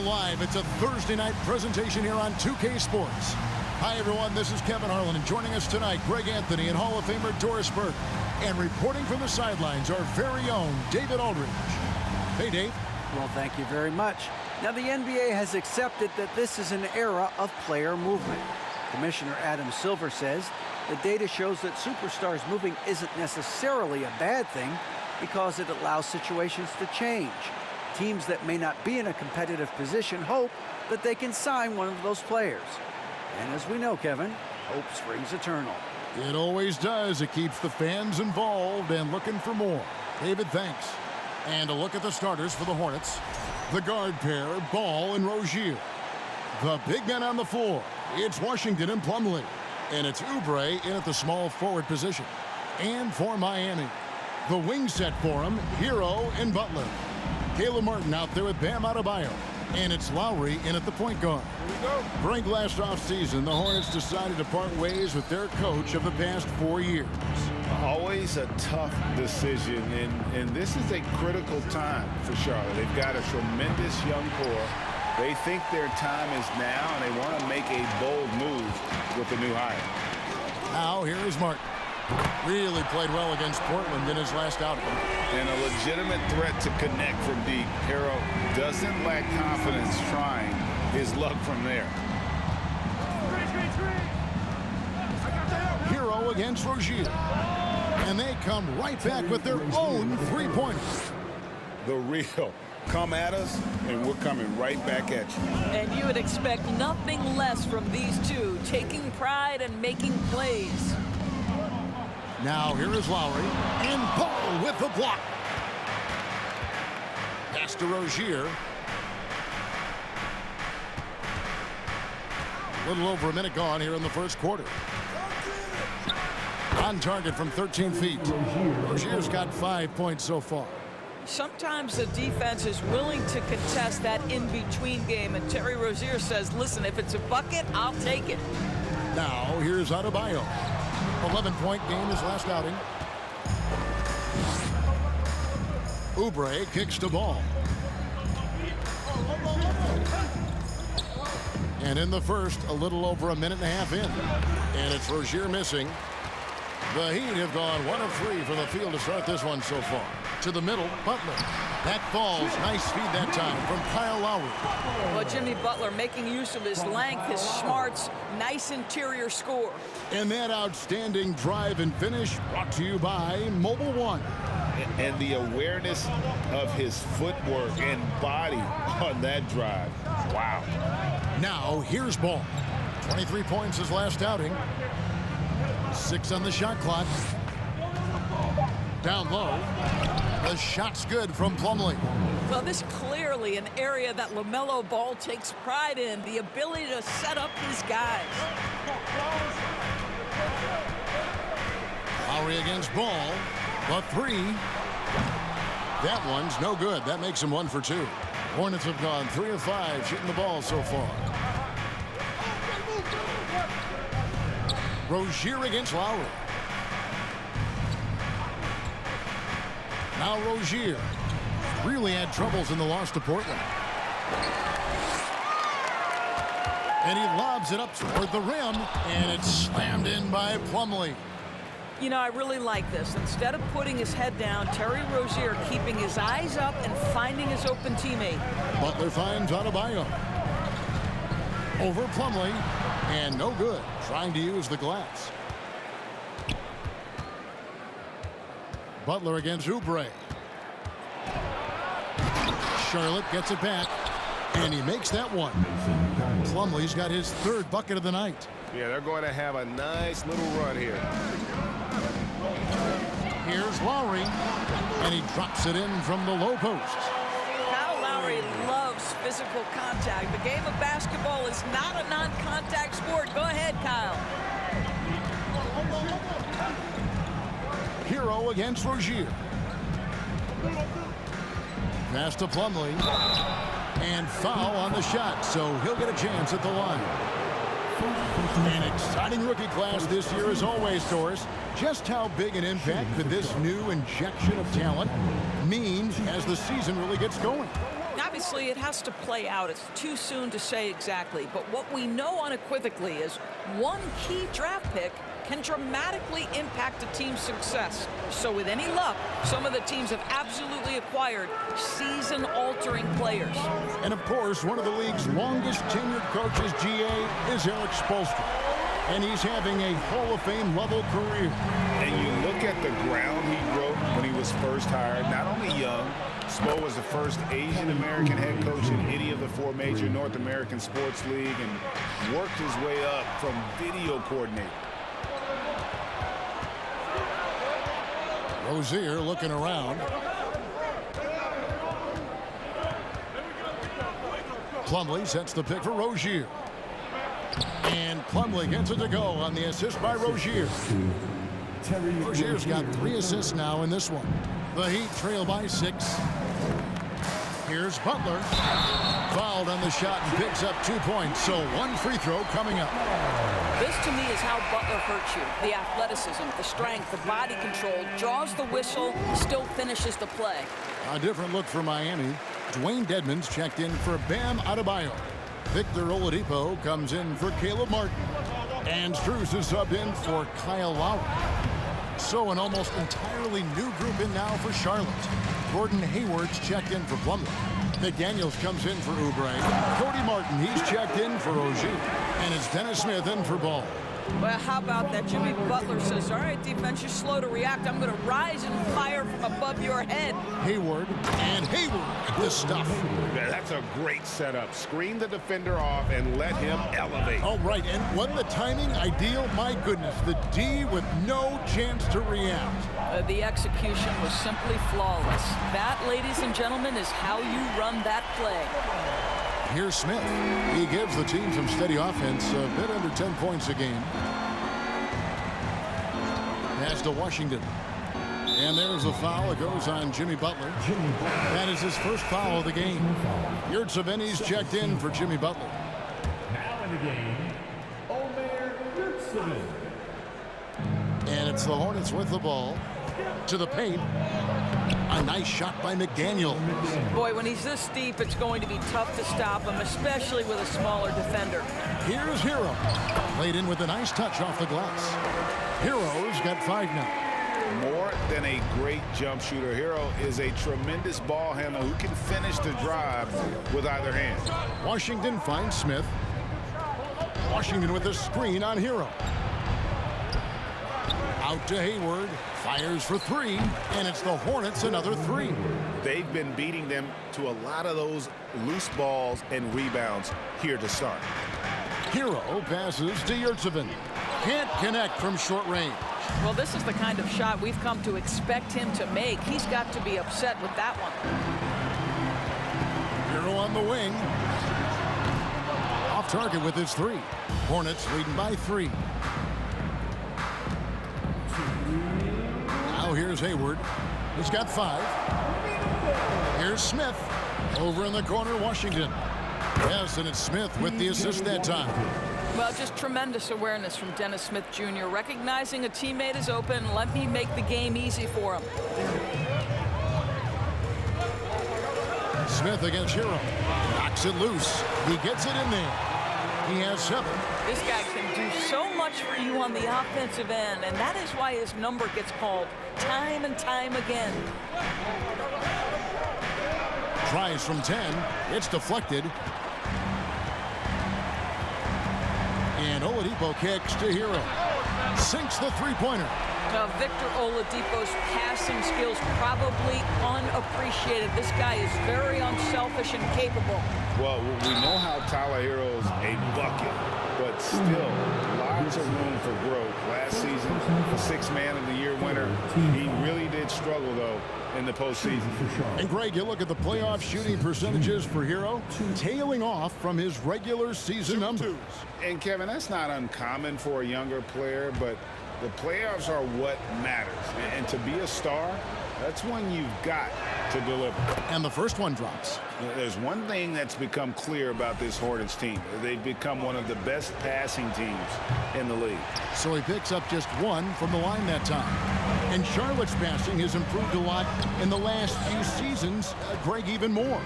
live. It's a Thursday night presentation here on 2K Sports. Hi, everyone. This is Kevin Harlan, and joining us tonight, Greg Anthony and Hall of Famer Doris Burke. And reporting from the sidelines, our very own David Aldridge. Hey, Dave. Well, thank you very much. Now, the NBA has accepted that this is an era of player movement. Commissioner Adam Silver says the data shows that superstars moving isn't necessarily a bad thing because it allows situations to change. Teams that may not be in a competitive position hope that they can sign one of those players. And as we know, Kevin, hope springs eternal. It always does. It keeps the fans involved and looking for more. David, thanks. And a look at the starters for the Hornets. The guard pair, Ball and Rozier. The big men on the floor. It's Washington and Plumlee. And it's Oubre in at the small forward position. And for Miami, the wing set for him, Hero and Butler. Caleb Martin out there with Bam Adebayo. And it's Lowry in at the point guard. Greg, last offseason, the Hornets decided to part ways with their coach of the past 4 years. Always a tough decision, and this is a critical time for Charlotte. They've got a tremendous young core. They think their time is now, and they want to make a bold move with the new hire. Now, here is Martin. Really played well against Portland in his last outing. And a legitimate threat to connect from deep. Hero doesn't lack confidence trying his luck from there. Hero against Rozier. And they come right back with their own three-pointer. The real. Come at us, and we're coming right back at you. And you would expect nothing less from these two, taking pride and making plays. Now here is Lowry, and Ball with the block. Pass to Rozier. A little over a minute gone here in the first quarter. On target from 13 feet. Rozier's got 5 points so far. Sometimes the defense is willing to contest that in-between game, and Terry Rozier says, listen, if it's a bucket, I'll take it. Now here's Adebayo. 11-point game his last outing. Oubre kicks the ball. And in the first, a little over a minute and a half in. And it's Rozier missing. The Heat have gone 1 of 3 for the field to start this one so far. To the middle, Butler. That falls. Nice feed that time from Kyle Lowry. Well, Jimmy Butler making use of his length, his smarts, nice interior score. And that outstanding drive and finish brought to you by Mobile One. And the awareness of his footwork and body on that drive. Wow. Now, here's Ball. 23 points his last outing. 6 on the shot clock. Down low. The shot's good from Plumlee. Well, this clearly an area that LaMelo Ball takes pride in, the ability to set up his guys. Lowry against Ball. The three. That one's no good. That makes him 1 for 2. Hornets have gone 3 of 5 shooting the ball so far. Rozier against Lowry. Now Rozier really had troubles in the loss to Portland. And he lobs it up toward the rim, and it's slammed in by Plumlee. You know, I really like this. Instead of putting his head down, Terry Rozier keeping his eyes up and finding his open teammate. Butler finds Adebayo. Over Plumlee, and no good. Trying to use the glass. Butler against Oubre. Charlotte gets it back, and he makes that one. Plumlee's got his 3rd bucket of the night. Yeah, they're going to have a nice little run here. Here's Lowry, and he drops it in from the low post. Kyle Lowry loves physical contact. The game of basketball is not a non-contact sport. Go ahead, Kyle. Hero against Rozier. Pass to Plumlee. And foul on the shot, so he'll get a chance at the line. An exciting rookie class this year as always, Doris. Just how big an impact could this new injection of talent mean as the season really gets going? I've obviously it has to play out. It's too soon to say exactly. But what we know unequivocally is one key draft pick can dramatically impact a team's success. So with any luck, some of the teams have absolutely acquired season-altering players. And of course, one of the league's longest tenured coaches, GA, is Eric Spoelstra. And he's having a Hall of Fame level career. And you look at the ground he broke when he was first hired. Not only young, Spo was the first Asian American head coach in any of the 4 major North American sports league and worked his way up from video coordinator. Rozier looking around. Plumlee sets the pick for Rozier. And Plumlee gets it to go on the assist by Rozier. Rozier's got 3 assists now in this one. The Heat trail by 6. Here's Butler. Fouled on the shot and picks up 2 points. So 1 free throw coming up. This, to me, is how Butler hurts you. The athleticism, the strength, the body control, draws the whistle, still finishes the play. A different look for Miami. Dwayne Dedmon's checked in for Bam Adebayo. Victor Oladipo comes in for Caleb Martin. And Strus is subbed in for Kyle Lowry. So an almost entirely new group in now for Charlotte. Gordon Hayward's checked in for Plumlee. McDaniels comes in for Oubre. Cody Martin, he's checked in for Rozier. And it's Dennis Smith in for Ball. Well, how about that? Jimmy Butler says, all right, defense, you're slow to react. I'm going to rise and fire from above your head. Hayward, and Hayward, the stuff. Yeah, that's a great setup. Screen the defender off and let him elevate. All right, and wasn't the timing ideal? My goodness, the D with no chance to react. The execution was simply flawless. That, ladies and gentlemen, is how you run that play. Here's Smith. He gives the team some steady offense, a bit under 10 points a game. Pass to Washington. And there's a foul. It goes on Jimmy Butler. That is his first foul of the game. Yurtseven's checked in for Jimmy Butler. Now in the game, Omer Yurtseven. And it's the Hornets with the ball. To the paint. A nice shot by McDaniel. Boy, when he's this deep, it's going to be tough to stop him, especially with a smaller defender. Here's Hero. Laid in with a nice touch off the glass. Hero's got 5 now. More than a great jump shooter, Hero is a tremendous ball handler who can finish the drive with either hand. Washington finds Smith. Washington with a screen on Hero. Out to Hayward. Fires for 3. And it's the Hornets another 3. They've been beating them to a lot of those loose balls and rebounds here to start. Hero passes to Yurtseven. Can't connect from short range. Well, this is the kind of shot we've come to expect him to make. He's got to be upset with that one. Hero on the wing. Off target with his 3. Hornets leading by 3. Now here's Hayward. He's got 5. Here's Smith. Over in the corner, Washington. Yes, and it's Smith with the assist that time. Well, just tremendous awareness from Dennis Smith Jr. Recognizing a teammate is open. Let me make the game easy for him. Smith against Hero. Knocks it loose. He gets it in there. He has 7. This guy can do so much for you on the offensive end, and that is why his number gets called time and time again. Tries from 10. It's deflected. And Oladipo kicks to Hero. Sinks the 3-pointer. Now, Victor Oladipo's passing skills probably unappreciated. This guy is very unselfish and capable. Well, we know how Tyler Hero's a bucket, but still lots of room for growth. Last season, the 6th Man of the Year winner, he really did struggle, though, in the postseason. And, Greg, you look at the playoff shooting percentages for Hero, tailing off from his regular season numbers. And, Kevin, that's not uncommon for a younger player, but the playoffs are what matters. And to be a star, That's when you've got to deliver. And the first one drops. There's one thing that's become clear about this Hornets team. They've become one of the best passing teams in the league. So he picks up just one from the line that time. And Charlotte's passing has improved a lot in the last few seasons. Greg, even more.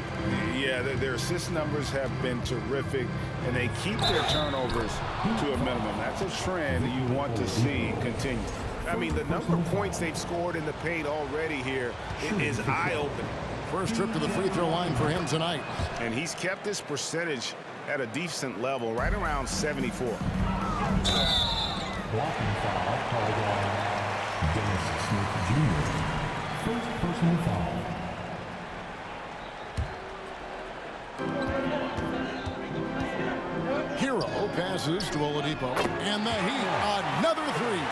Yeah, their assist numbers have been terrific, and they keep their turnovers to a minimum. That's a trend you want to see continue. I mean, the number of points they've scored in the paint already here is eye-opening. First trip to the free throw line for him tonight. And he's kept this percentage at a decent level, right around 74. Blocking foul called on Dennis Smith Jr. First personal foul. Hero passes to Oladipo. And the Heat, another three.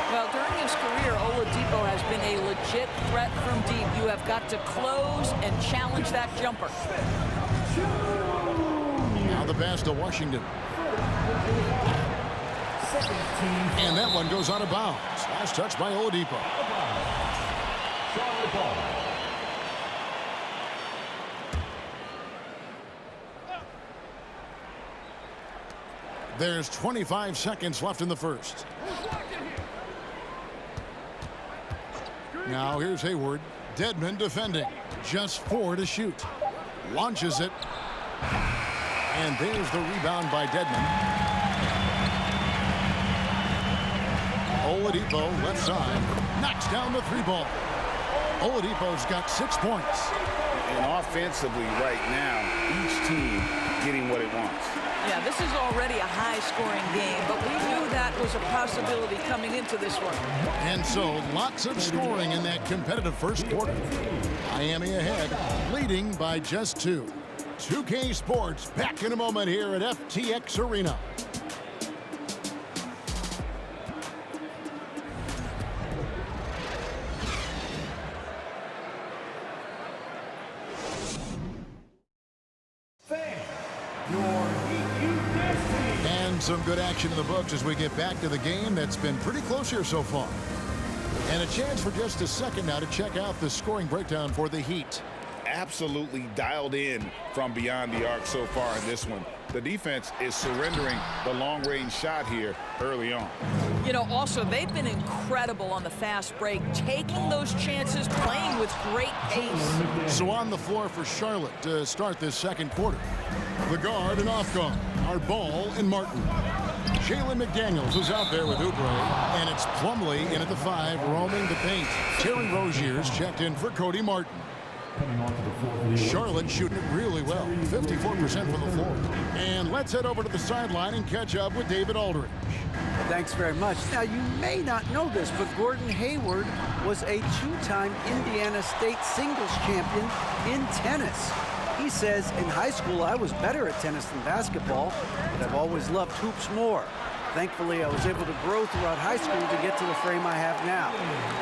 Well, during his career, Oladipo has been a legit threat from deep. You have got to close and challenge that jumper. Now the pass to Washington. And that one goes out of bounds. Last touch by Oladipo. There's 25 seconds left in the first. Now here's Hayward. Dedmon defending. Just 4 to shoot. Launches it. And there's the rebound by Dedmon. Oladipo left side. Knocks down the 3-ball. Oladipo's got 6 points. And offensively right now, each team getting what it wants. Yeah, this is already a high-scoring game, but we knew that was a possibility coming into this one. And so, lots of scoring in that competitive first quarter. Miami ahead, leading by just 2. 2K Sports back in a moment here at FTX Arena. And some good action in the books as we get back to the game that's been pretty close here so far. And a chance for just a second now to check out the scoring breakdown for the Heat. Absolutely dialed in from beyond the arc so far in this one. The defense is surrendering the long-range shot here early on. You know, also, they've been incredible on the fast break, taking those chances, playing with great pace. So on the floor for Charlotte to start this second quarter. The guard and off guard are Ball and Martin. Jalen McDaniels is out there with Oubre, and it's Plumlee in at the 5, roaming the paint. Terry Rozier's checked in for Cody Martin. Charlotte shooting it really well, 54% from the floor. And let's head over to the sideline and catch up with David Aldridge. Thanks very much. Now, you may not know this, but Gordon Hayward was a 2-time Indiana State singles champion in tennis. He says, in high school, I was better at tennis than basketball, but I've always loved hoops more. Thankfully, I was able to grow throughout high school to get to the frame I have now.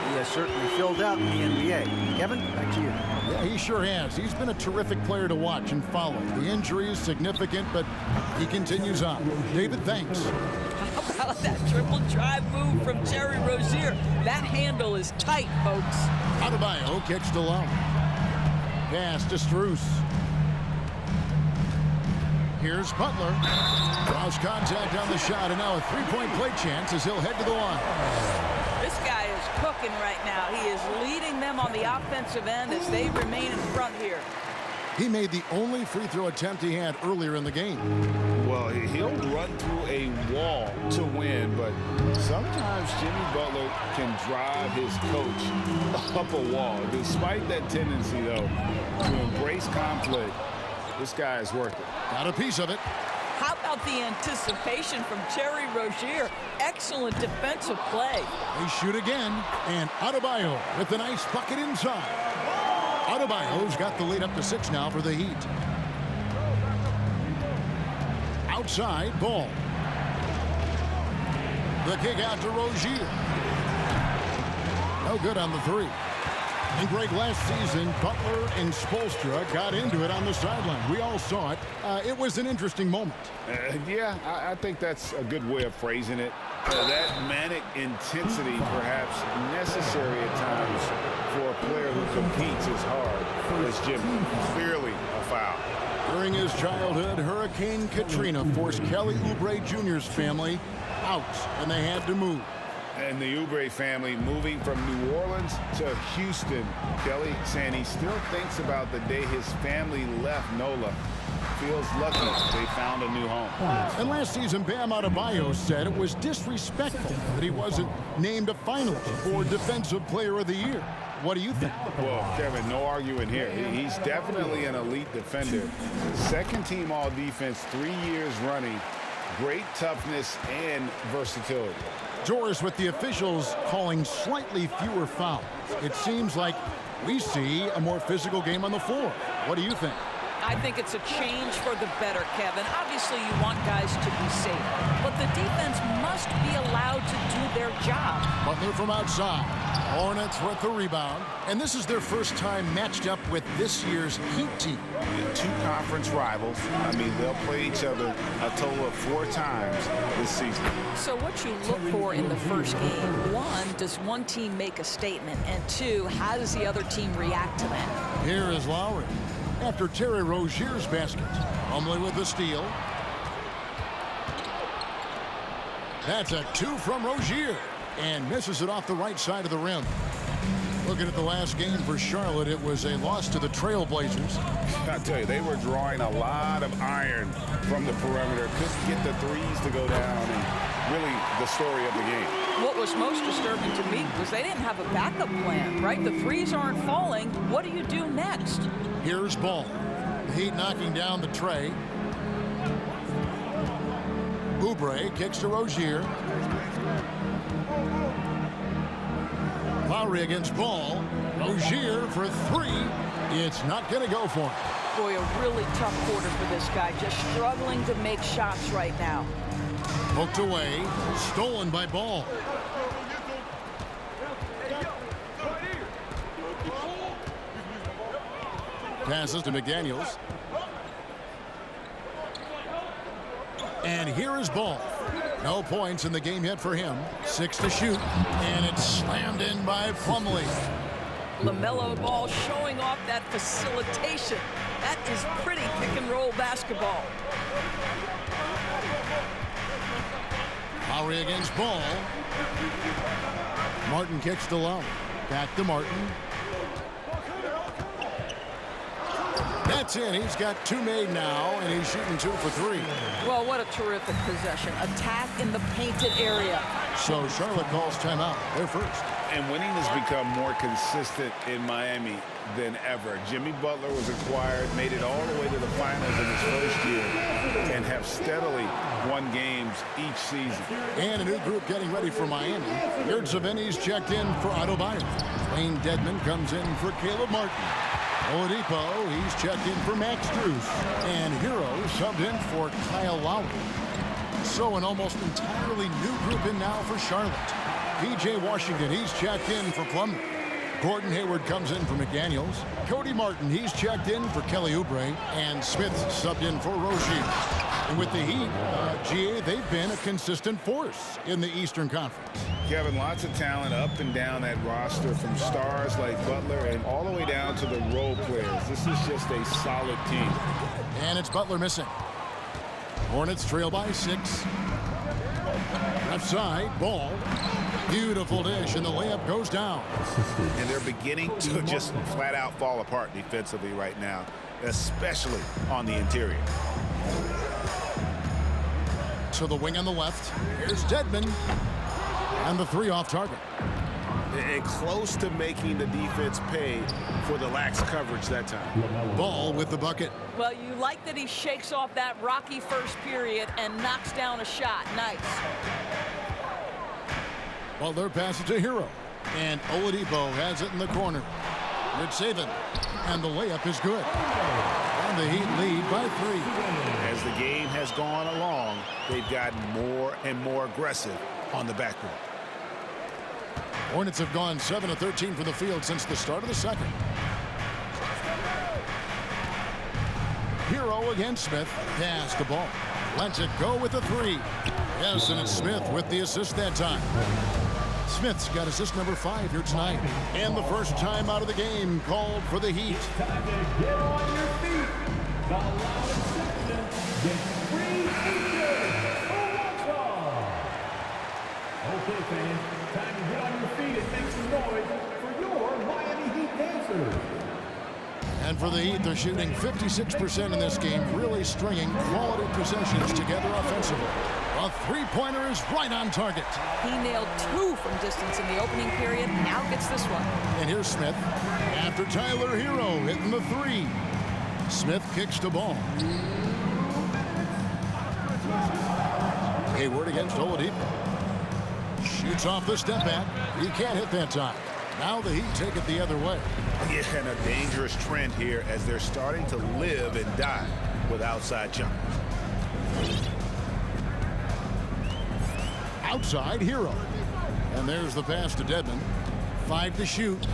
He has certainly filled out in the NBA. Kevin, back to you. Yeah, he sure has. He's been a terrific player to watch and follow. The injury is significant, but he continues on. David, thanks. How about that triple drive move from Terry Rozier? That handle is tight, folks. Adebayo kicks to Love. Pass to Strus. Here's Butler. Draws contact on the shot, and now a three-point play chance as he'll head to the line. This guy is cooking right now. He is leading them on the offensive end as they remain in front here. He made the only free throw attempt he had earlier in the game. Well, he'll run through a wall to win, but sometimes Jimmy Butler can drive his coach up a wall. Despite that tendency, though, to embrace conflict, this guy is worth it. Got a piece of it. How about the anticipation from Terry Rozier? Excellent defensive play. They shoot again, and Adebayo with a nice bucket inside. Adebayo's got the lead up to 6 now for the Heat. Outside, Ball. The kick out to Rozier. No good on the 3. And Greg, last season, Butler and Spoelstra got into it on the sideline. We all saw it. It was an interesting moment. Yeah, I think that's a good way of phrasing it. That manic intensity, perhaps necessary at times for a player who competes as hard as Jimmy. Clearly a foul. During his childhood, Hurricane Katrina forced Kelly Oubre Jr.'s family out, and they had to move. And the Oubre family moving from New Orleans to Houston. Kelly saying he still thinks about the day his family left NOLA. Feels lucky they found a new home. And last season, Bam Adebayo said it was disrespectful that he wasn't named a finalist for Defensive Player of the Year. What do you think? Well, Kevin, no arguing here. He's definitely an elite defender. Second team all defense 3 years running. Great toughness and versatility. Joris, with the officials calling slightly fewer fouls, it seems like we see a more physical game on the floor. What do you think? I think it's a change for the better, Kevin. Obviously, you want guys to be safe, but the defense must be allowed to do their job. Butler from outside. Hornets with the rebound. And this is their first time matched up with this year's Heat team. Two conference rivals. I mean, they'll play each other a total of 4 times this season. So what you look for in the first game, 1, does one team make a statement? And 2, how does the other team react to that? Here is Lowry. After Terry Rozier's basket. Humbly with the steal. That's a 2 from Rozier. And misses it off the right side of the rim. Looking at the last game for Charlotte, it was a loss to the Trailblazers. I tell you, they were drawing a lot of iron from the perimeter. Couldn't get the threes to go down. And really the story of the game. What was most disturbing to me was they didn't have a backup plan, right? The threes aren't falling. What do you do next? Here's Ball. The Heat knocking down the tray. Oubre kicks to Rozier. Lowry against Ball. Rozier for 3. It's not going to go for him. Boy, a really tough quarter for this guy. Just struggling to make shots right now. Poked away. Stolen by Ball. Passes to McDaniels. And here is Ball. No points in the game yet for him. 6 to shoot. And it's slammed in by Plumlee. LaMelo Ball showing off that facilitation. That is pretty pick-and-roll basketball. Lowry against Ball. Martin kicks to Lowry. Back to Martin. That's in. He's got 2 made now, and he's shooting 2 for 3. Well, what a terrific possession. Attack in the painted area. So Charlotte calls timeout. They're first. And winning has become more consistent in Miami than ever. Jimmy Butler was acquired, made it all the way to the finals in his first year, and have steadily won games each season. And a new group getting ready for Miami. Yurt Savini's checked in for Adebayo. Wayne Dedman comes in for Caleb Martin. Oladipo, he's checked in for Max Strus. And Hero subbed in for Kyle Lowry. So an almost entirely new group in now for Charlotte. P.J. Washington, he's checked in for Plumlee. Gordon Hayward comes in for McDaniels. Cody Martin, he's checked in for Kelly Oubre. And Smith subbed in for Rozier. And with the Heat, GA, they've been a consistent force in the Eastern Conference. Kevin, lots of talent up and down that roster, from stars like Butler and all the way down to the role players. This is just a solid team. And it's Butler missing. Hornets trail by 6. Left side, Ball. Beautiful dish, and the layup goes down. And they're beginning to just flat out fall apart defensively right now, especially on the interior. To the wing on the left. Here's Dedman. And the 3 off target. And close to making the defense pay for the lax coverage that time. Ball with the bucket. Well, you like that he shakes off that rocky first period and knocks down a shot. Nice. Butler passes to Hero. And Oladipo has it in the corner. It's Saban. And the layup is good. And the Heat lead by 3. As the game has gone along, they've gotten more and more aggressive on the backcourt. Hornets have gone 7 of 13 from the field since the start of the second. Hero against Smith. Pass the ball. Lets it go with the three. Yes, and it's Smith with the assist that time. Smith's got assist number 5 here tonight. And the first time out of the game called for the Heat. Time to get on your feet. The loud section gets free features. Okay, fans, time to get on your feet and make some noise for your Miami Heat dancers. And for the Heat, they're shooting 56% in this game, really stringing quality possessions together offensively. A three-pointer is right on target. He nailed 2 from distance in the opening period. Now gets this one. And here's Smith after Tyler Hero hitting the 3. Smith kicks the ball. Hayward against Oladipo. Shoots off the step back. He can't hit that time. Now the Heat take it the other way. Yeah, and a dangerous trend here as they're starting to live and die with outside jumpers. Outside Hero. And there's the pass to Dedmon. 5 to shoot.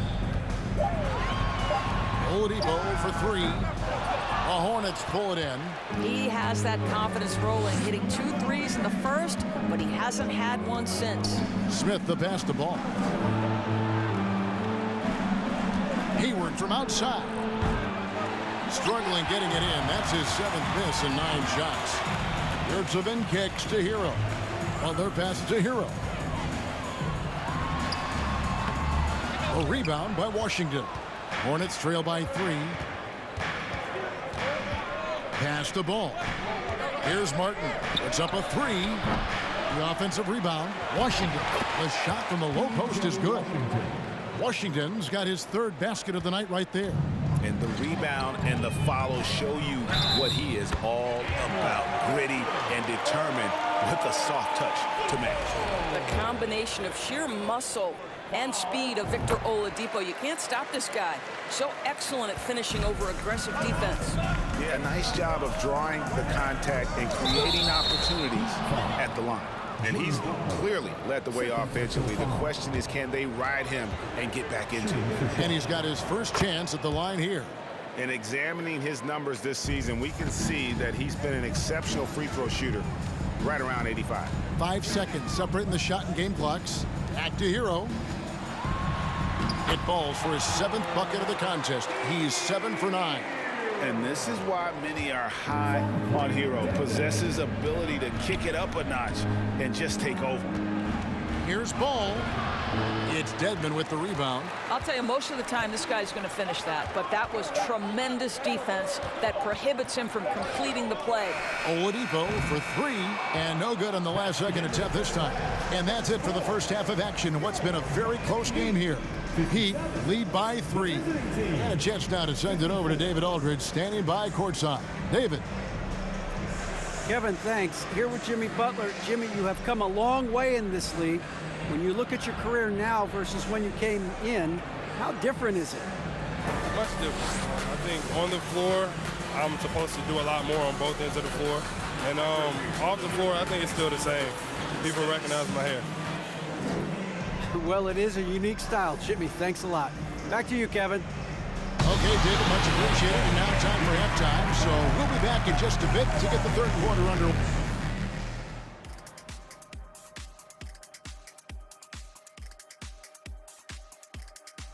Oladipo for 3. The Hornets pull it in. He has that confidence rolling, hitting 2 threes in the first, but he hasn't had one since. Smith the pass the ball. Hayward from outside. Struggling getting it in. That's his 7th miss in 9 shots. Yurtseven kicks to Hero. Other pass to Hero. A rebound by Washington. Hornets trail by 3. Pass the ball. Here's Martin. It's up a 3. The offensive rebound. Washington. The shot from the low post is good. Washington's got his 3rd basket of the night right there. And the rebound and the follow show you what he is all about. Gritty and determined with a soft touch to match. The combination of sheer muscle and speed of Victor Oladipo. You can't stop this guy. So excellent at finishing over aggressive defense. Yeah, nice job of drawing the contact and creating opportunities at the line. And he's clearly led the way offensively. The question is, can they ride him and get back into it? And he's got his first chance at the line here. In examining his numbers this season, we can see that he's been an exceptional free throw shooter, right around 85. 5 seconds separating the shot and game clocks. Back to Hero. It falls for his 7th bucket of the contest. He's 7 for 9. And this is why many are high on Hero. Possesses ability to kick it up a notch and just take over. Here's Ball. It's Dedmon with the rebound. I'll tell you, most of the time this guy's going to finish that, but that was tremendous defense that prohibits him from completing the play. Oladipo for 3, and no good on the last second attempt this time. And that's it for the first half of action in what's been a very close game here. Heat lead by 3. And a chance now to send it over to David Aldridge, standing by courtside. David. Kevin, thanks. Here with Jimmy Butler. Jimmy, you have come a long way in this league. When you look at your career now versus when you came in, how different is it? Much different. I think on the floor, I'm supposed to do a lot more on both ends of the floor. And off the floor, I think it's still the same. People recognize my hair. Well, it is a unique style. Jimmy, thanks a lot. Back to you, Kevin. Okay, David, much appreciated. And now time for halftime. So we'll be back in just a bit to get the 3rd quarter underway.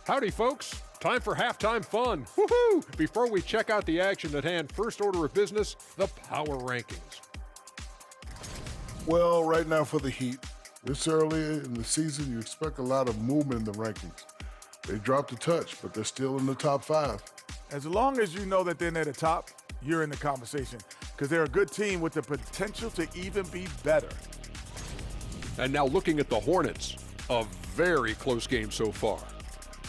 Howdy, folks. Time for halftime fun. Woohoo! Before we check out the action at hand, first order of business, the power rankings. Well, right now for the Heat, this early in the season, you expect a lot of movement in the rankings. They dropped a touch, but they're still in the top 5. As long as you know that they're near the top, you're in the conversation because they're a good team with the potential to even be better. And now looking at the Hornets, a very close game so far.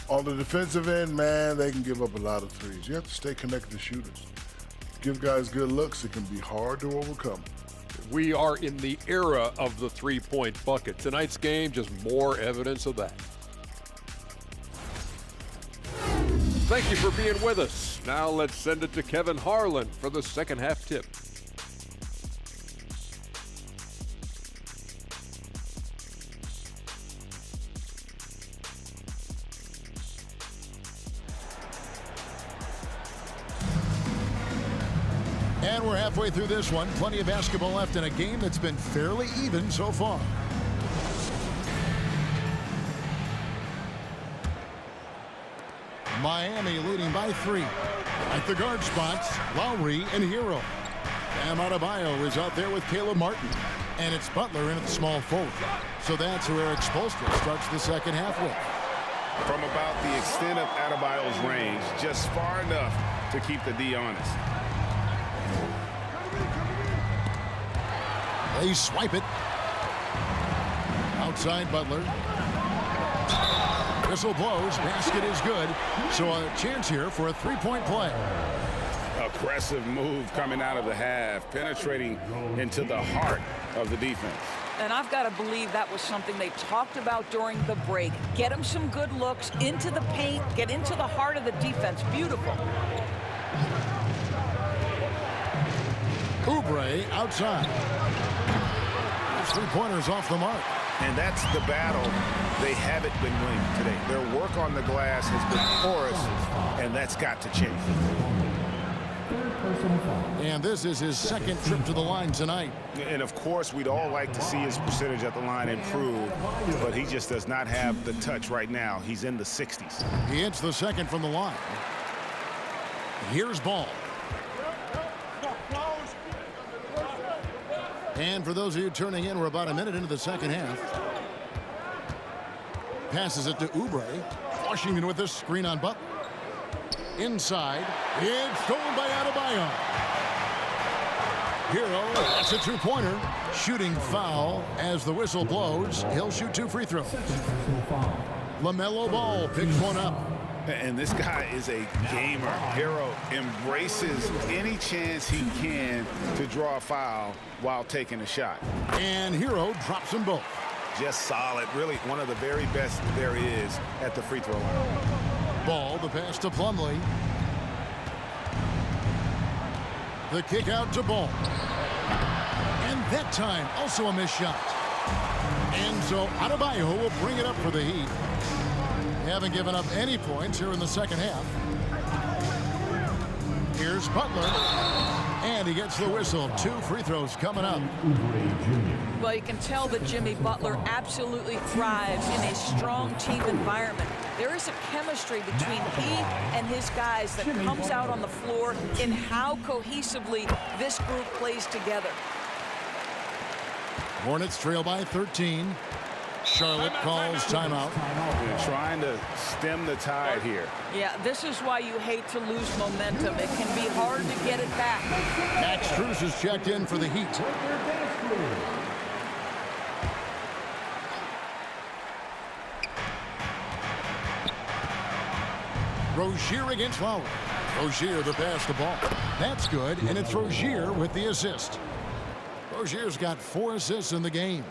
On the defensive end, man, they can give up a lot of threes. You have to stay connected to shooters. Give guys good looks, it can be hard to overcome. We are in the era of the three-point bucket. Tonight's game, just more evidence of that. Thank you for being with us. Now let's send it to Kevin Harlan for the second half tip. And we're halfway through this one. Plenty of basketball left in a game that's been fairly even so far. Miami leading by 3. At the guard spots, Lowry and Hero. Bam Adebayo is out there with Caleb Martin. And it's Butler in at the small forward. So that's who Eric Spoelstra starts the second half with. From about the extent of Adebayo's range, just far enough to keep the D honest. They swipe it. Outside Butler. Whistle blows. Basket is good. So a chance here for a three-point play. Aggressive move coming out of the half, penetrating into the heart of the defense. And I've got to believe that was something they talked about during the break. Get him some good looks into the paint, get into the heart of the defense. Beautiful. Oubre outside. Those three-pointers off the mark. And that's the battle they haven't been winning today. Their work on the glass has been porous, and that's got to change. And this is his second trip to the line tonight. And of course, we'd all like to see his percentage at the line improve, but he just does not have the touch right now. He's in the 60s. He hits the second from the line. Here's Ball. And for those of you turning in, we're about a minute into the second half. Passes it to Oubre. Washington with this screen on Butler. Inside. It's stolen by Adebayo. Hero, that's a two-pointer. Shooting foul as the whistle blows. He'll shoot 2 free throws. LaMelo Ball picks one up. And this guy is a gamer. Hero embraces any chance he can to draw a foul while taking a shot. And Hero drops them both. Just solid. Really one of the very best there is at the free throw line. Ball, the pass to Plumlee. The kick out to Ball. And that time, also a missed shot. And so Adebayo will bring it up for the Heat. They haven't given up any points here in the second half. Here's Butler. And he gets the whistle. 2 free throws coming up. Well, you can tell that Jimmy Butler absolutely thrives in a strong team environment. There is a chemistry between he and his guys that comes out on the floor in how cohesively this group plays together. Hornets trail by 13. Charlotte calls timeout. They're trying to stem the tide here. Yeah, this is why you hate to lose momentum. It can be hard to get it back. Max Strus is checked in for the Heat. Rozier against Lowry. Rozier the pass to Ball. That's good, and it's Rozier with the assist. Rozier's got 4 assists in the game.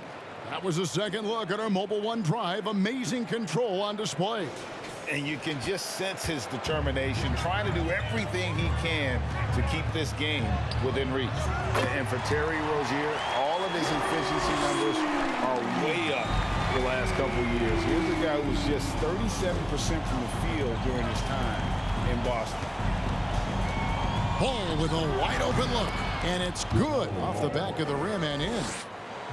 That was a second look at our Mobile One drive. Amazing control on display. And you can just sense his determination, trying to do everything he can to keep this game within reach. And for Terry Rozier, all of his efficiency numbers are way up the last couple years. Here's a guy who was just 37% from the field during his time in Boston. Ball with a wide open look. And it's good off the back of the rim and in.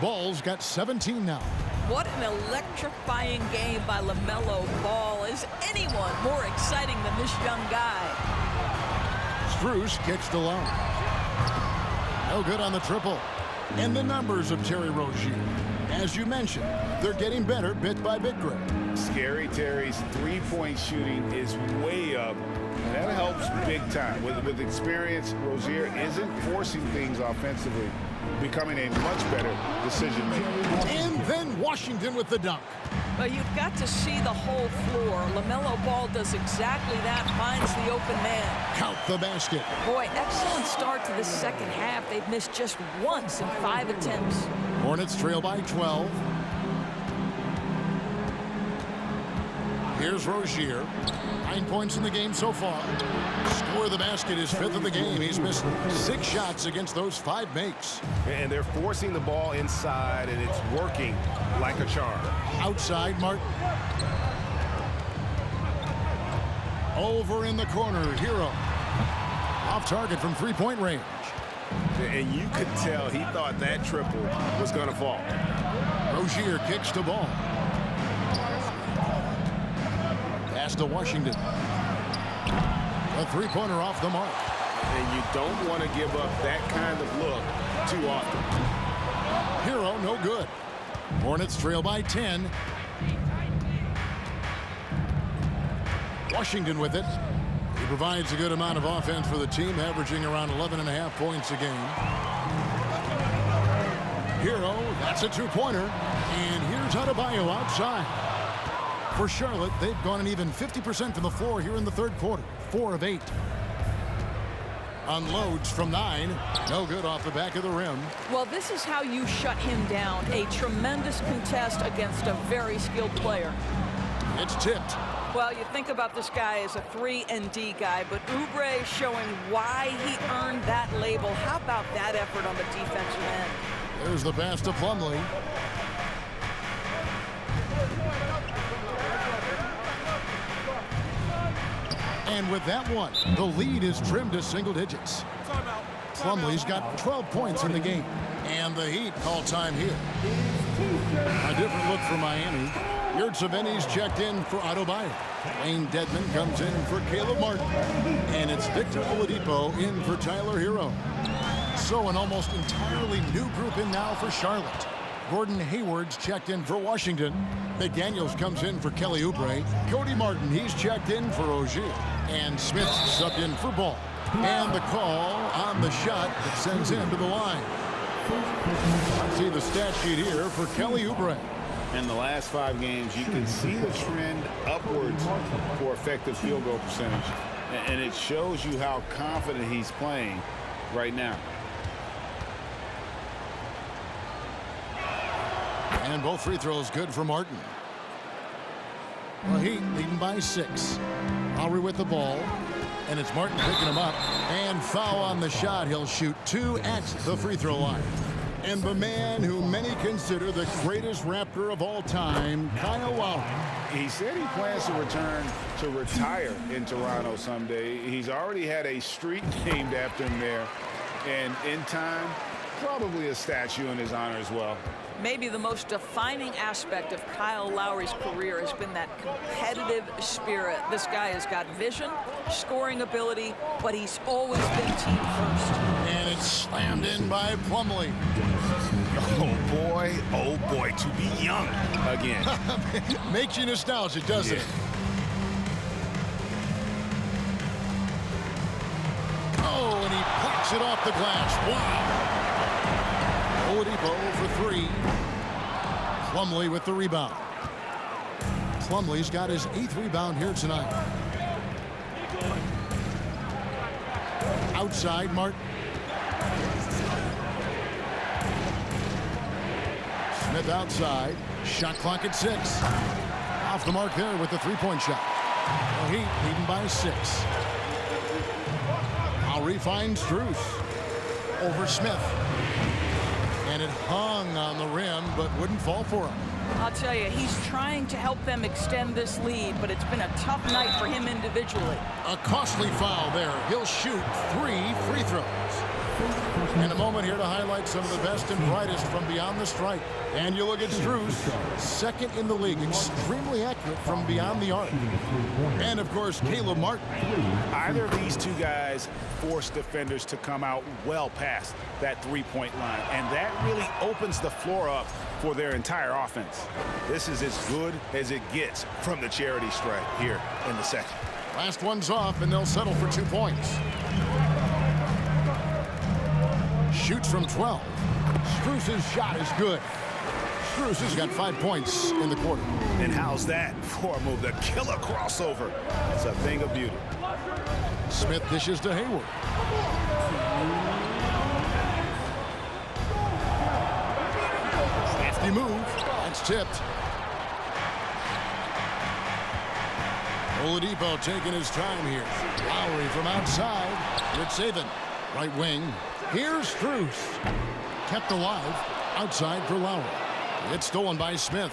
Ball's got 17 now. What an electrifying game by LaMelo Ball. Is anyone more exciting than this young guy? Strus kicks to Lowry. No good on the triple. And the numbers of Terry Rozier. As you mentioned, they're getting better bit by bit, Greg. Scary Terry's three-point shooting is way up. And that helps big time. With experience, Rozier isn't forcing things offensively, becoming a much better decision maker. And then Washington with the dunk. Well, you've got to see the whole floor. LaMelo Ball does exactly that, finds the open man. Count the basket. Boy, excellent start to the second half. They've missed just once in 5 attempts. Hornets trail by 12. Here's Rozier. 9 points in the game so far. Score of the basket is 5th of the game. He's missed 6 shots against those 5 makes. And they're forcing the ball inside, and it's working like a charm. Outside, Martin. Over in the corner, Hero. Off target from 3-point range. And you could tell he thought that triple was going to fall. Rozier kicks the ball. Pass to Washington. A three-pointer off the mark. And you don't want to give up that kind of look too often. Hero, no good. Hornets trail by 10. Washington with it. He provides a good amount of offense for the team, averaging around 11.5 points a game. Hero, that's a two-pointer. And here's Adebayo outside. For Charlotte, they've gone an even 50% from the floor here in the third quarter. 4 of 8. Unloads from 9. No good off the back of the rim. Well, this is how you shut him down. A tremendous contest against a very skilled player. It's tipped. Well, you think about this guy as a 3-and-D guy, but Oubre showing why he earned that label. How about that effort on the defensive end? There's the pass to Plumlee. And with that one, the lead is trimmed to single digits. Plumlee's got 12 points in the game. And the Heat call time here. A different look for Miami. Yurtseveni's checked in for Adebayo. Wayne Dedmon comes in for Caleb Martin. And it's Victor Oladipo in for Tyler Hero. So an almost entirely new group in now for Charlotte. Gordon Hayward's checked in for Washington. McDaniels comes in for Kelly Oubre. Cody Martin, he's checked in for Rozier. And Smith subbed in for Ball. And the call on the shot that sends him to the line. See the stat sheet here for Kelly Oubre. In the last 5 games, you can see the trend upwards for effective field goal percentage. And it shows you how confident he's playing right now. And both free throws good for Martin. Well, Heat leading by 6. Lowry with the ball. And it's Martin picking him up. And foul on the shot. He'll shoot 2 at the free throw line. And the man who many consider the greatest Raptor of all time, Kyle Lowry. He said he plans to return to retire in Toronto someday. He's already had a street named after him there. And in time, probably a statue in his honor as well. Maybe the most defining aspect of Kyle Lowry's career has been that competitive spirit. This guy has got vision, scoring ability, but he's always been team first. And it's slammed in by Plumlee. Oh boy, to be young again. Makes you nostalgic, doesn't it? Oh, and he plucks it off the glass. Wow. Oladipo for 3. Plumlee with the rebound. Plumlee's got his 8th rebound here tonight. Outside, Martin. Smith outside. Shot clock at 6. Off the mark there with the three-point shot. The Heat leading by 6. Lowry finds Strus. Over Smith. And it hung on the rim, but wouldn't fall for him. I'll tell you, he's trying to help them extend this lead, but it's been a tough night for him individually. A costly foul there. He'll shoot 3 free throws. In a moment here to highlight some of the best and brightest from beyond the stripe. And you look at Strus, 2nd in the league, extremely accurate from beyond the arc. And, of course, Caleb Martin. Either of these 2 guys force defenders to come out well past that three-point line. And that really opens the floor up for their entire offense. This is as good as it gets from the charity stripe here in the second. Last one's off, and they'll settle for 2 points. Shoots from 12. Strus's shot is good. Strus has got 5 points in the quarter. And how's that for a move? The killer crossover. It's a thing of beauty. Smith dishes to Hayward. Nifty move. That's tipped. Oladipo taking his time here. Lowry from outside. Yurtseven. Right wing. Here's Strus. Kept alive. Outside for Lowry. It's stolen by Smith.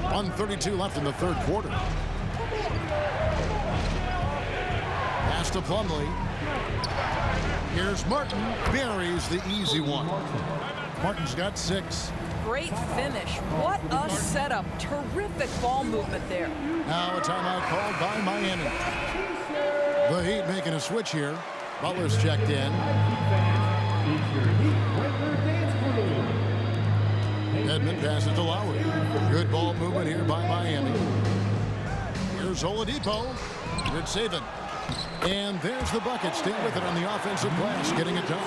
1:32 left in the third quarter. to Plumlee. Here's Martin. Buries the easy one. Martin's got 6. Great finish. What a setup. Terrific ball movement there. Now a timeout called by Miami. The Heat making a switch here. Butler's checked in. Edmond passes to Lowry. Good ball movement here by Miami. Here's Oladipo. Good saving. And there's the bucket. Stay with it on the offensive glass, getting it done.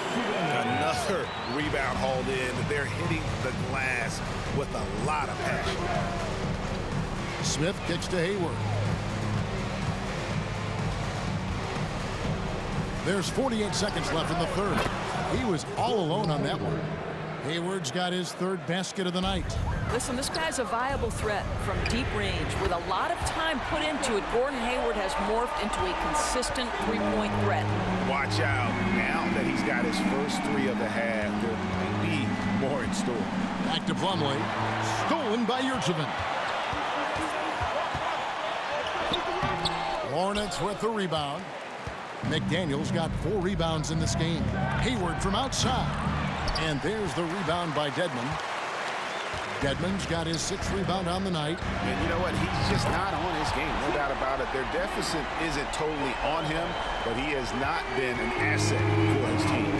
Another rebound hauled in. They're hitting the glass with a lot of passion. Smith kicks to Hayward. There's 48 seconds left in the third. He was all alone on that one. Hayward's got his 3rd basket of the night. Listen, this guy's a viable threat from deep range. With a lot of time put into it, Gordon Hayward has morphed into a consistent three-point threat. Watch out. Now that he's got his first 3 of the half, there might be more in store. Back to Plumlee. Stolen by Yurtseven. Hornets with the rebound. McDaniel's got 4 rebounds in this game. Hayward from outside. And there's the rebound by Dedmon. Dedmon's got his 6th rebound on the night. And you know what? He's just not on his game. No doubt about it. Their deficit isn't totally on him, but he has not been an asset for his team.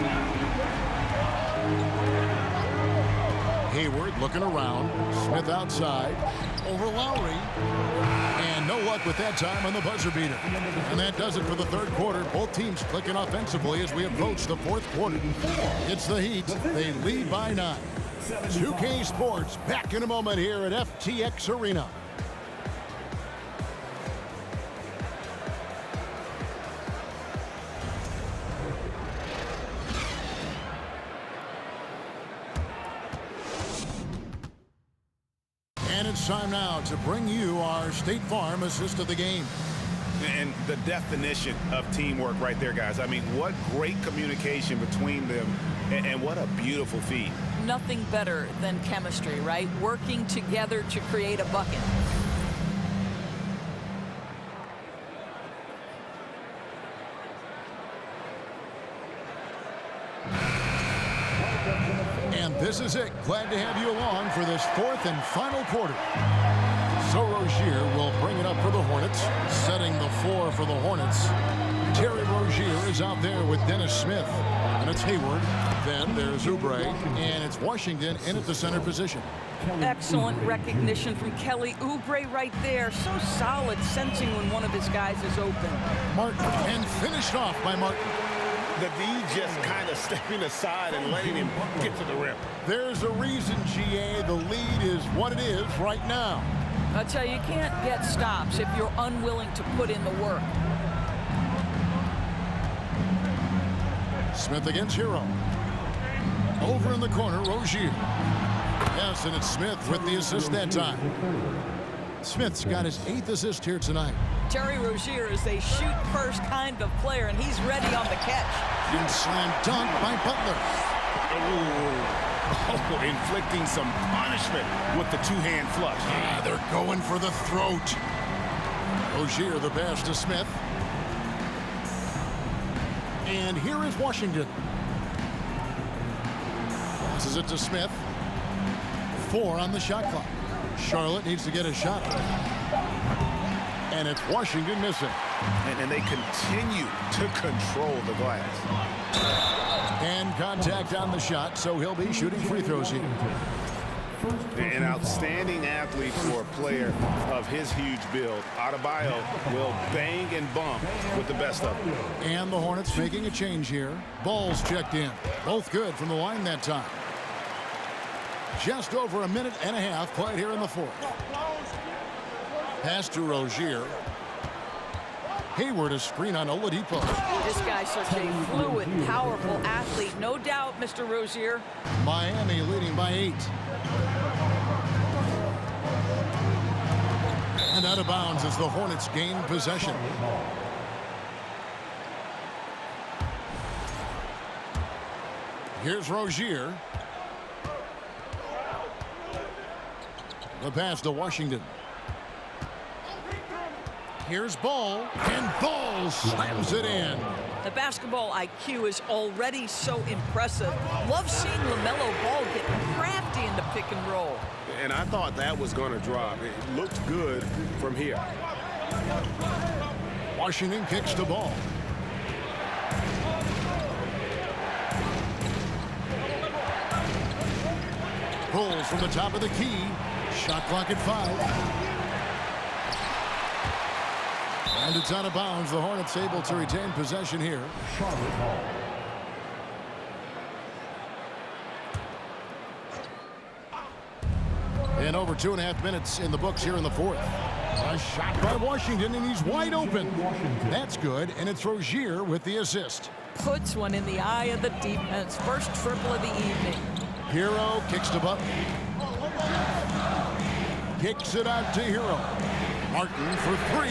Hayward looking around. Smith outside. Over Lowry. And no luck with that time on the buzzer beater. And that does it for the third quarter. Both teams clicking offensively as we approach the fourth quarter. It's the Heat. They lead by 9. 2K Sports back in a moment here at FTX Arena. And it's time now to bring you our State Farm assist of the game. And the definition of teamwork right there, guys. I mean, what great communication between them, and what a beautiful feat. Nothing better than chemistry, right? Working together to create a bucket. And this is it. Glad to have you along for this 4th and final quarter. So Rozier will bring it up for the Hornets. Setting the floor for the Hornets. Terry Rozier is out there with Dennis Smith. And it's Hayward. Then there's Oubre. And it's Washington in at the center position. Excellent recognition from Kelly Oubre right there. So solid, sensing when one of his guys is open. Martin, and finished off by Martin. The D just kind of stepping aside and letting him get to the rim. There's a reason, GA. The lead is what it is right now. I tell you can't get stops if you're unwilling to put in the work. Smith against Hero. Over in the corner, Rozier. Yes, and it's Smith with the assist that time. Smith's got his 8th assist here tonight. Terry Rozier is a shoot-first kind of player, and he's ready on the catch. And slam dunk by Butler. Oh, inflicting some punishment with the 2-hand flush. Ah, they're going for the throat. Rozier the pass to Smith. And here is Washington. Passes it to Smith. 4 on the shot clock. Charlotte needs to get a shot. And it's Washington missing. And they continue to control the glass. And contact on the shot, so he'll be shooting free throws here. An outstanding athlete for a player of his huge build. Adebayo will bang and bump with the best of them. And the Hornets making a change here. Ball's checked in. Both good from the line that time. Just over a minute and a half played here in the fourth. Pass to Rozier. Hayward a screen on Oladipo. This guy's such a fluid, powerful athlete. No doubt, Mr. Rozier. Miami leading by 8. And out of bounds as the Hornets gain possession. Here's Rozier. The pass to Washington. Here's Ball, and Ball slams it in. The basketball IQ is already so impressive. Love seeing LaMelo Ball get crafty in the pick and roll. And I thought that was going to drop. It looked good from here. Washington kicks the ball. Pulls from the top of the key. Shot clock at 5. And it's out of bounds. The Hornets able to retain possession here. And over 2.5 minutes in the books here in the fourth. A shot by Washington, and he's wide open. That's good, and it's Rozier with the assist. Puts one in the eye of the defense. First triple of the evening. Hero kicks to Butler. Kicks it out to Hero. Martin for 3,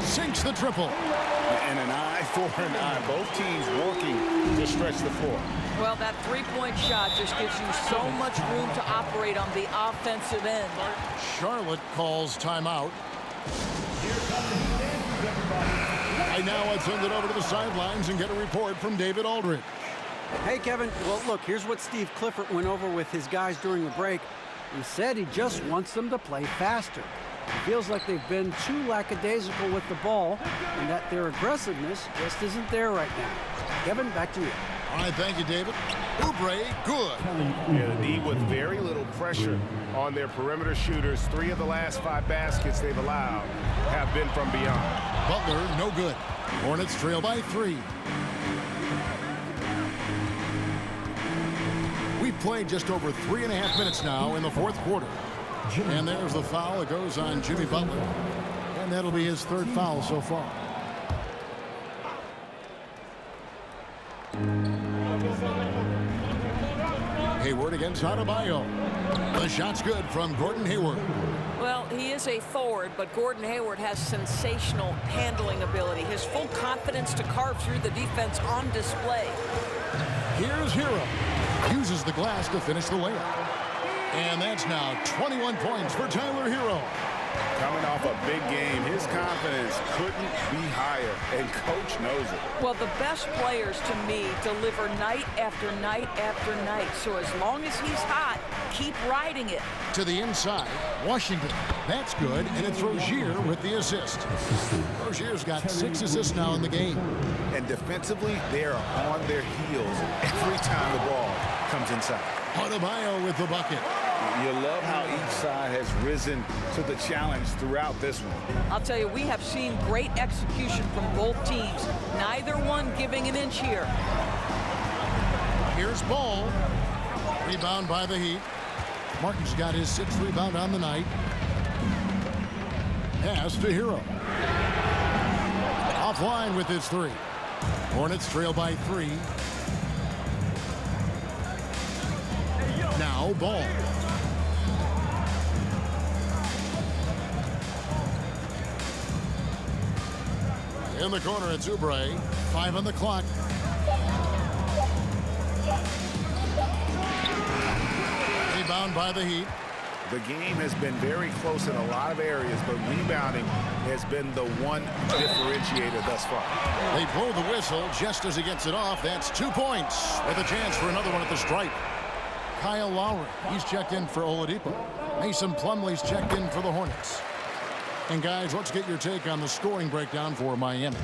sinks the triple. And an eye for an eye. Both teams working to stretch the floor. Well, that three-point shot just gives you so much room to operate on the offensive end. Charlotte calls timeout. Right now, let's send it over to the sidelines and get a report from David Aldridge. Hey, Kevin. Well, look, here's what Steve Clifford went over with his guys during the break. He said he just wants them to play faster. It feels like they've been too lackadaisical with the ball and that their aggressiveness just isn't there right now. Kevin, back to you. All right, thank you, David. Oubre, good. Yeah, the D with very little pressure on their perimeter shooters. 3 of the last 5 baskets they've allowed have been from beyond. Butler, no good. Hornets trail by 3. We've played just over 3.5 minutes now in the fourth quarter. And there's the foul that goes on Jimmy Butler. And that'll be his 3rd foul so far. Hayward against Adebayo. The shot's good from Gordon Hayward. Well, he is a forward, but Gordon Hayward has sensational handling ability. His full confidence to carve through the defense on display. Here's Hero. Uses the glass to finish the layup. And that's now 21 points for Tyler Hero. Coming off a big game, his confidence couldn't be higher, and coach knows it. Well, the best players, to me, deliver night after night after night. So as long as he's hot, keep riding it. To the inside, Washington. That's good, and it's Rozier with the assist. Rozier's got 6 assists now in the game. And defensively, they are on their heels every time the ball comes inside. Adebayo with the bucket. You love how each side has risen to the challenge throughout this one. I'll tell you, we have seen great execution from both teams. Neither one giving an inch here. Here's Ball. Rebound by the Heat. Martin's got his 6th rebound on the night. Pass to Hero. Offline with his 3. Hornets trail by 3. Now Ball. In the corner, it's Oubre. 5 on the clock. Rebound by the Heat. The game has been very close in a lot of areas, but rebounding has been the one differentiator thus far. They blow the whistle just as he gets it off. That's 2 points with a chance for another one at the stripe. Kyle Lowry, he's checked in for Oladipo. Mason Plumlee's checked in for the Hornets. And guys, let's get your take on the scoring breakdown for Miami.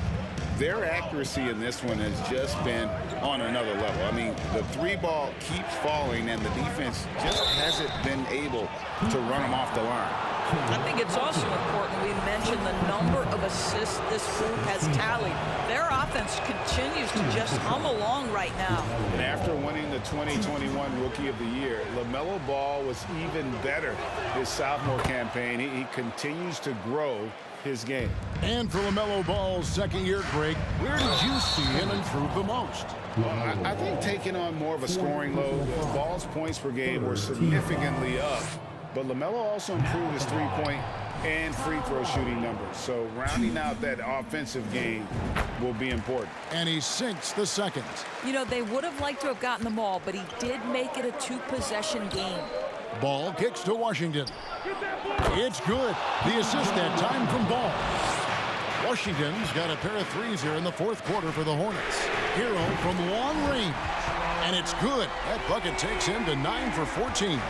Their accuracy in this one has just been on another level. I mean, the 3-ball keeps falling, and the defense just hasn't been able to run them off the line. I think it's also important we mention the number of assists this group has tallied. Their offense continues to just hum along right now. And after winning the 2021 Rookie of the Year, LaMelo Ball was even better his sophomore campaign. He continues to grow his game. And for LaMelo Ball's 2nd year, Greg, where did you see him improve the most? Well, I think taking on more of a scoring load, Ball's points per game were significantly up. But LaMelo also improved his 3-point and free throw shooting numbers. So rounding out that offensive game will be important. And he sinks the 2nd. You know, they would have liked to have gotten the ball, but he did make it a 2-possession game. Ball kicks to Washington. It's good. The assist that time from Ball. Washington's got a pair of threes here in the fourth quarter for the Hornets. Hero from long range, and it's good. That bucket takes him to 9 for 14.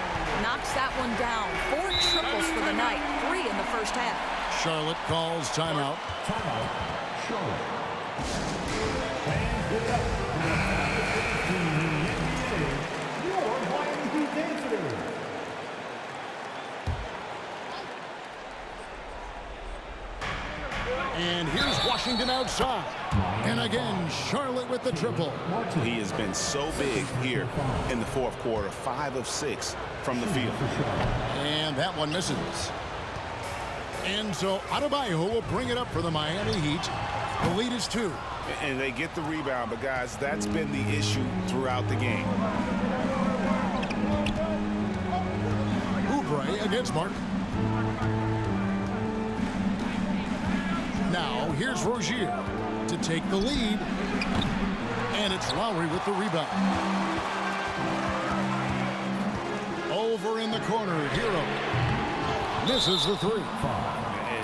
Knocks that one down. 4 triples for the night. 3 in the first half. Charlotte calls timeout. Timeout, Charlotte. Fans, get up. Your Miami Heat dancers. And here's Washington outside. And again, Charlotte with the triple. He has been so big here in the fourth quarter. 5 of 6 from the field. And that one misses. And so Adebayo will bring it up for the Miami Heat. The lead is 2. And they get the rebound, but guys, that's been the issue throughout the game. Oubre against Martin. Now here's Rozier to take the lead. And it's Lowry with the rebound. Over in the corner, Hero misses the 3.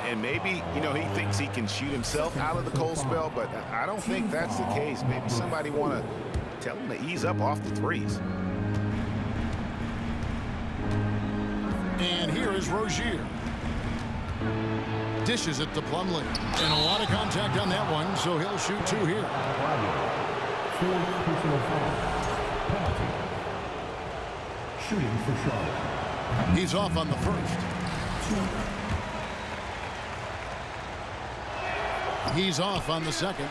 And maybe, you know, he thinks he can shoot himself out of the cold spell, but I don't think that's the case. Maybe somebody want to tell him to ease up off the threes. And here is Rozier. Dishes it to Plumlee. And a lot of contact on that one, so he'll shoot 2 here. 4 personal foul. Penalty. Shooting for Charlotte. He's off on the first. He's off on the second.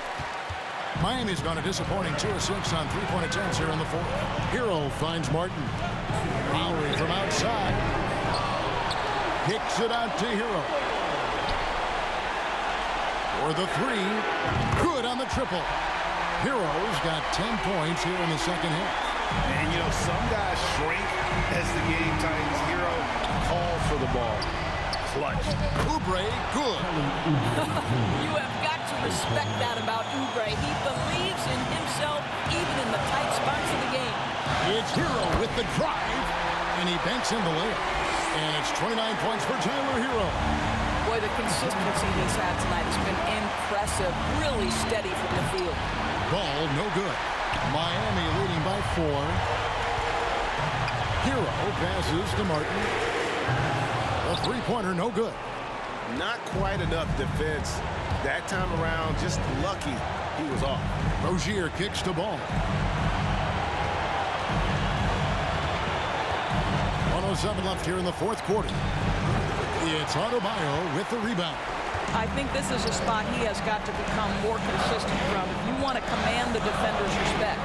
Miami's gone a disappointing 2 of 6 on 3-point attempts here in the fourth. Hero finds Martin. Lowry from outside. Kicks it out to Hero. For the 3. Good on the triple. Hero's got 10 points here in the second half. And, you know, some guys shrink as the game tightens. Hero calls for the ball. Clutch. Oubre, good. You have got to respect that about Oubre. He believes in himself even in the tight spots of the game. It's Hero with the drive, and he banks in the layup. And it's 29 points for Tyler Hero. Boy, the consistency he's had tonight has been impressive. Really steady from the field. Ball no good. Miami leading by 4. Hero passes to Martin. A 3-pointer no good. Not quite enough defense. That time around, just lucky he was off. Rozier kicks to Ball. 1:07 left here in the fourth quarter. It's Adebayo with the rebound. I think this is a spot he has got to become more consistent from if you want to command the defender's respect.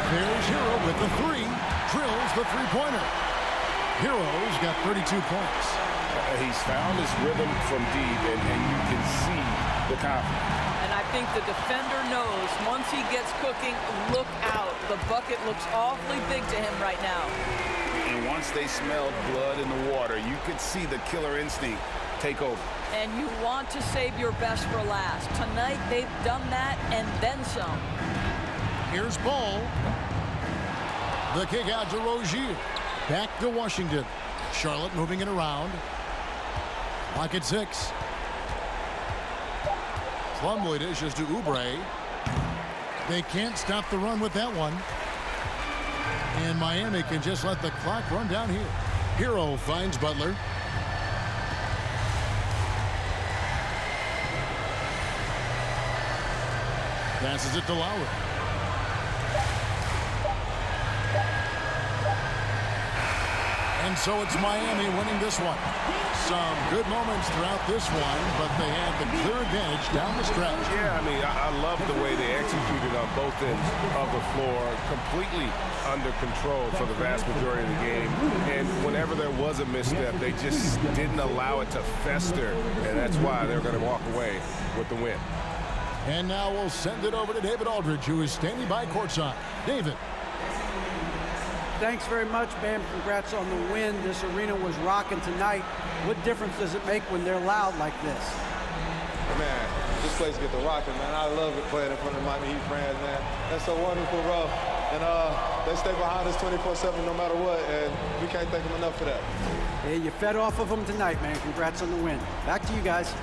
There's Hero with the 3. Drills the 3-pointer. Hero's got 32 points. He's found his rhythm from deep, and you can see the confidence. And I think the defender knows once he gets cooking, look out. The bucket looks awfully big to him right now. And once they smelled blood in the water, you could see the killer instinct take over. And you want to save your best for last. Tonight, they've done that and then some. Here's Ball. The kick out to Rozier. Back to Washington. Charlotte moving it around. Clock at 6. Plumlee dishes to Oubre. They can't stop the run with that one. And Miami can just let the clock run down here. Hero finds Butler. Passes it to Lowry. And so it's Miami winning this one. Some good moments throughout this one, but they had the clear advantage down the stretch. Yeah, I mean, I love the way they executed on both ends of the floor, completely under control for the vast majority of the game. And whenever there was a misstep, they just didn't allow it to fester, and that's why they're going to walk away with the win. And now we'll send it over to David Aldridge, who is standing by courtside. David. Thanks very much, Bam. Congrats on the win. This arena was rocking tonight. What difference does it make when they're loud like this? Man, this place get to rocking, man. I love it playing in front of Miami Heat fans, man. That's so wonderful, bro. And they stay behind us 24/7 no matter what, and we can't thank them enough for that. Yeah, you fed off of them tonight, man. Congrats on the win. Back to you guys.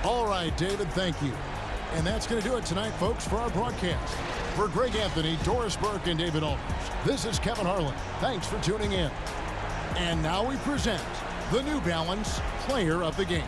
All right, David, thank you. And that's going to do it tonight, folks, for our broadcast. For Greg Anthony, Doris Burke, and David Aldridge, this is Kevin Harlan. Thanks for tuning in. And now we present the New Balance Player of the Game.